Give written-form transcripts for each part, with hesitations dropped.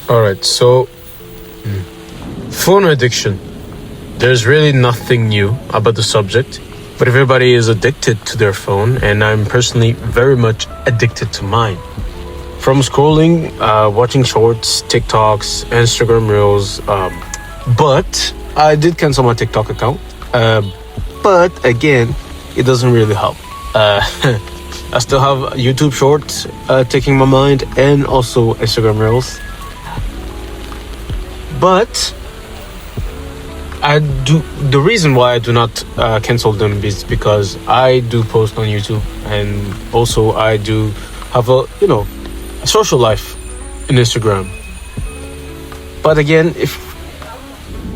All right, so phone addiction. There's really nothing new about the subject, but everybody is addicted to their phone, and I'm personally very much addicted to mine. From scrolling, watching shorts, TikToks, Instagram Reels, but I did cancel my TikTok account. But again, it doesn't really help. I still have YouTube Shorts taking my mind, and also Instagram Reels. But the reason why I do not cancel them is because I do post on YouTube, and also I do have a social life in Instagram. But again, if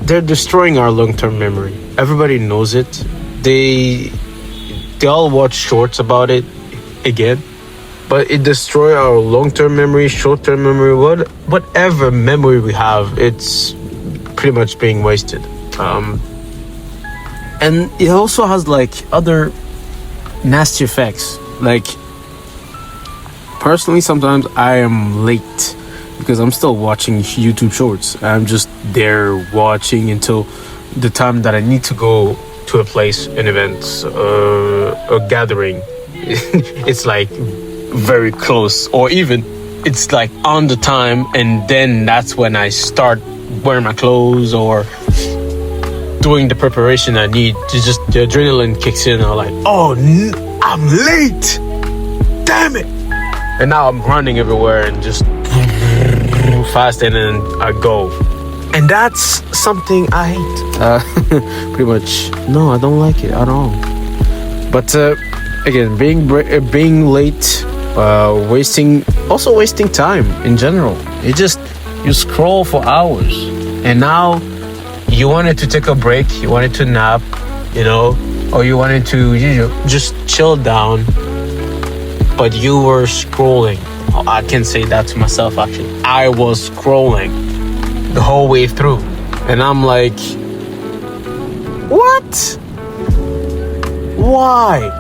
they're destroying our long-term memory, everybody knows it. They all watch shorts about it again, but it destroys our long-term memory, short-term memory, whatever memory we have. It's pretty much being wasted. And it also has like other nasty effects. Like, personally, sometimes I am late because I'm still watching YouTube Shorts. I'm just there watching until the time that I need to go to a place, an event, a gathering. It's like very close, or even it's like on the time, and then that's when I start wearing my clothes or doing the preparation I need to. Just the adrenaline kicks in. I'm like, oh, I'm late, damn it. And now I'm running everywhere and just fast, and then I go. And that's something I hate. Pretty much. No, I don't like it at all. But again, being late, wasting time in general. You scroll for hours, and now you wanted to take a break, you wanted to nap, or you wanted to just chill down, but you were scrolling. I can say that to myself, actually. I was scrolling the whole way through, and I'm like, what? Why?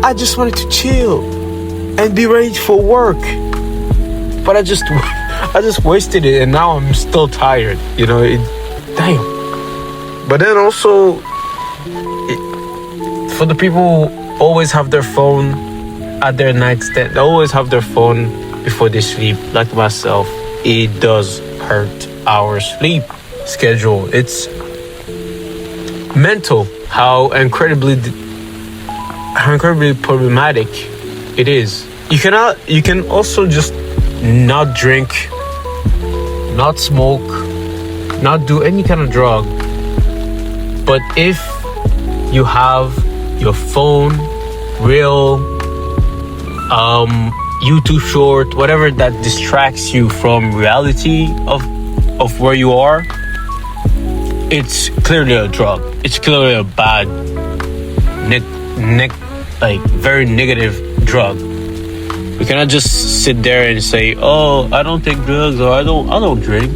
I just wanted to chill and be ready for work, but I just wasted it, and now I'm still tired. Damn. But then also, for the people who always have their phone at their nightstand, they always have their phone before they sleep, like myself, it does hurt our sleep schedule. It's mental how incredibly problematic it is. You can also just not drink, not smoke, not do any kind of drug, but if you have your phone, reel, YouTube short, whatever that distracts you from reality of where you are, it's clearly a drug. It's clearly a bad, very negative drug. We cannot just sit there and say, "Oh, I don't take drugs," or "I don't drink."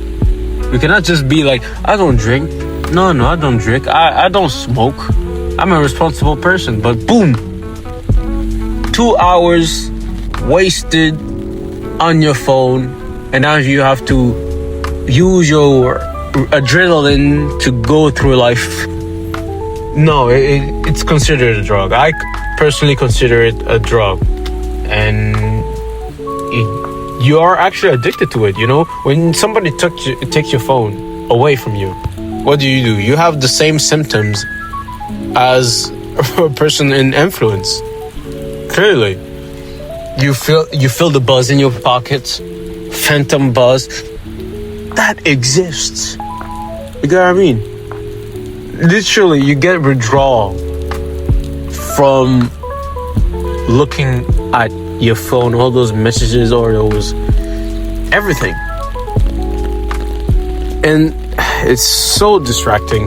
We cannot just be like, "I don't drink." No, I don't drink. I don't smoke. I'm a responsible person. But boom, 2 hours wasted on your phone, and now you have to use your adrenaline to go through life. No, it's considered a drug. I personally consider it a drug, and you are actually addicted to it. When somebody takes your phone away from you, what do? You have the same symptoms as a person in influence. Clearly, you feel the buzz in your pockets, phantom buzz that exists. You get what I mean? Literally, you get withdrawal from looking at your phone, all those messages, or those everything, and it's so distracting.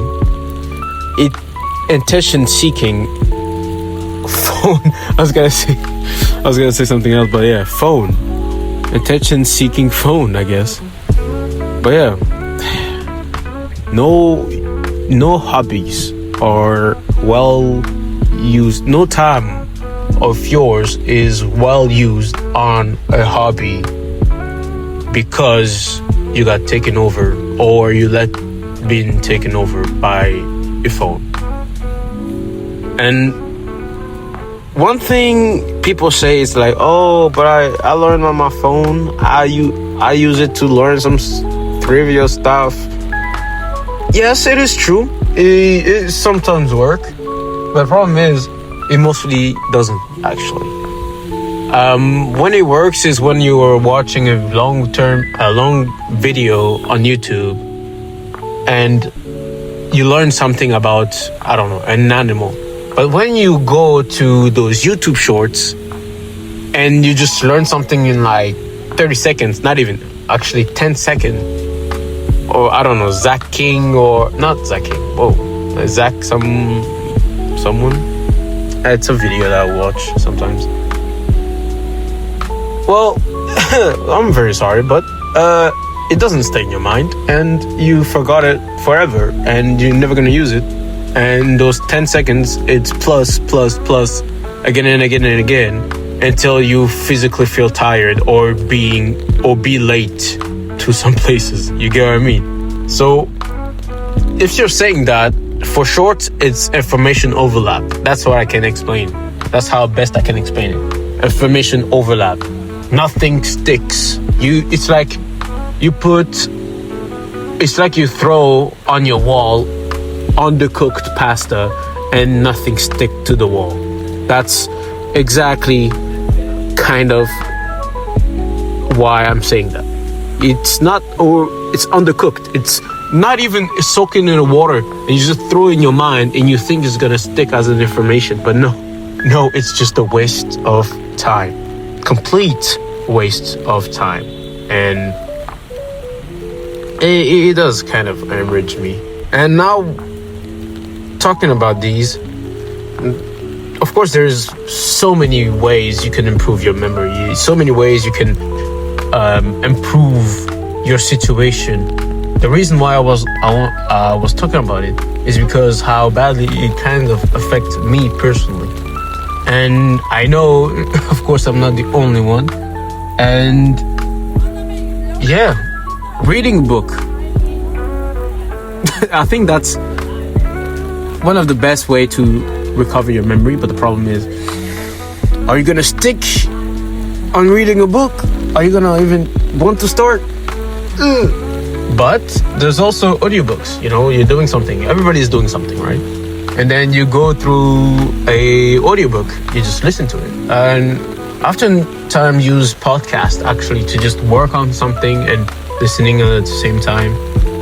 It attention seeking phone. I was gonna say something else, but yeah, phone, attention seeking phone, I guess. But yeah, no hobbies are well used. No time of yours is well used on a hobby because you got taken over, or you been taken over by a phone. And one thing people say is like, oh, but I learned on my phone. I use it to learn some trivial stuff. Yes, it is true. It sometimes work, but the problem is it mostly doesn't actually. When it works is when you are watching a long video on YouTube and you learn something about, I don't know, an animal. But when you go to those YouTube shorts and you just learn something in like 30 seconds, not even, actually 10 seconds, or I don't know, Zach King, or not Zach King, Zach someone. It's a video that I watch sometimes. Well, I'm very sorry, but it doesn't stay in your mind, and you forgot it forever, and you're never gonna use it. And those 10 seconds, it's plus again and again and again until you physically feel tired or be late to some places. You get what I mean? So if you're saying that, for short, it's information overlap. That's what I can explain. That's how best I can explain it. Information overlap. Nothing sticks. It's like you throw on your wall undercooked pasta and nothing stick to the wall. That's exactly kind of why I'm saying that. It's undercooked. It's not even soaking in the water, and you just throw it in your mind and you think it's gonna stick as an information, but no, it's just a waste of time. Complete waste of time. And it does kind of enrich me. And now, talking about these, of course there's so many ways you can improve your memory, so many ways you can improve your situation. The reason why I was talking about it is because how badly it kind of affects me personally. And I know, of course, I'm not the only one. And yeah, reading a book. I think that's one of the best way to recover your memory. But the problem is, are you gonna stick on reading a book? Are you gonna even want to start? But there's also audiobooks. You're doing something. Everybody's doing something, right? And then you go through a audiobook, you just listen to it. And oftentimes use podcast actually to just work on something and listening at the same time.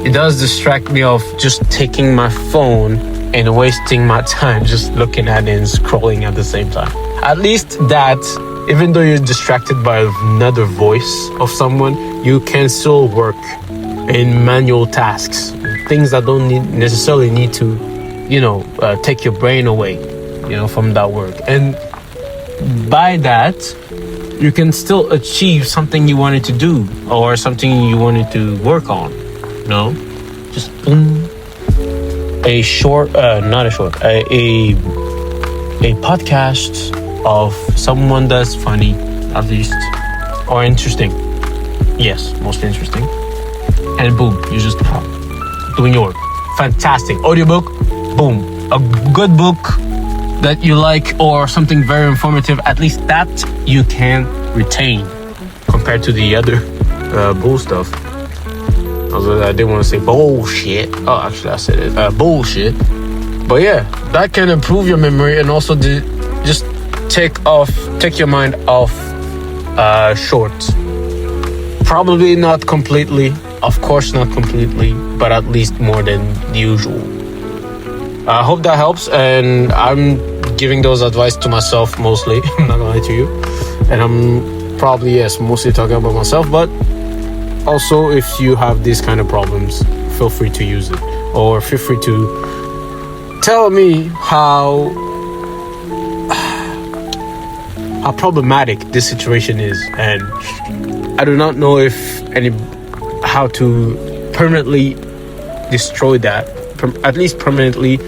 It does distract me of just taking my phone and wasting my time just looking at it and scrolling at the same time. At least that, even though you're distracted by another voice of someone, you can still work in manual tasks, things that don't necessarily need to take your brain away, from that work. And by that, you can still achieve something you wanted to do or something you wanted to work on, just boom. A podcast of someone that's funny, at least, or interesting. Yes, most interesting. And boom, you just doing your work. Fantastic. Audiobook. Boom, a good book that you like or something very informative, at least that you can retain compared to the other bull stuff. I didn't want to say bullshit. Oh, actually I said it. Bullshit. But yeah, that can improve your memory and also just take your mind off shorts. Probably not completely, of course not completely, but at least more than usual. I hope that helps, and I'm giving those advice to myself mostly. I'm not gonna lie to you, and I'm probably mostly talking about myself. But also, if you have these kind of problems, feel free to use it, or feel free to tell me how problematic this situation is. And I do not know how to permanently destroy that, at least permanently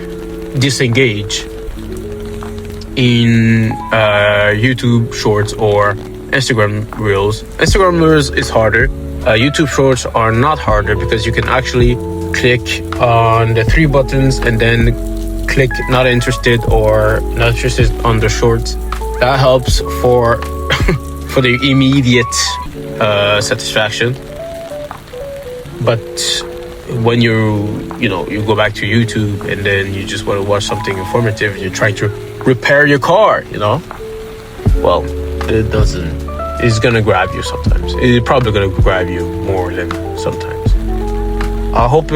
disengage in YouTube shorts or Instagram reels. Instagram reels is harder YouTube Shorts are not harder because you can actually click on the three buttons and then click not interested or not interested on the shorts. That helps for for the immediate satisfaction. But when you go back to YouTube and then you just want to watch something informative and you're trying to repair your car, well, it doesn't. It's gonna grab you sometimes. It's probably gonna grab you more than sometimes. I hope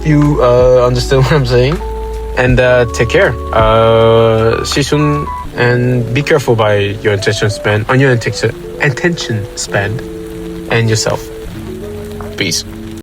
you understand what I'm saying, and take care. See you soon, and be careful by your attention span, and yourself. Peace.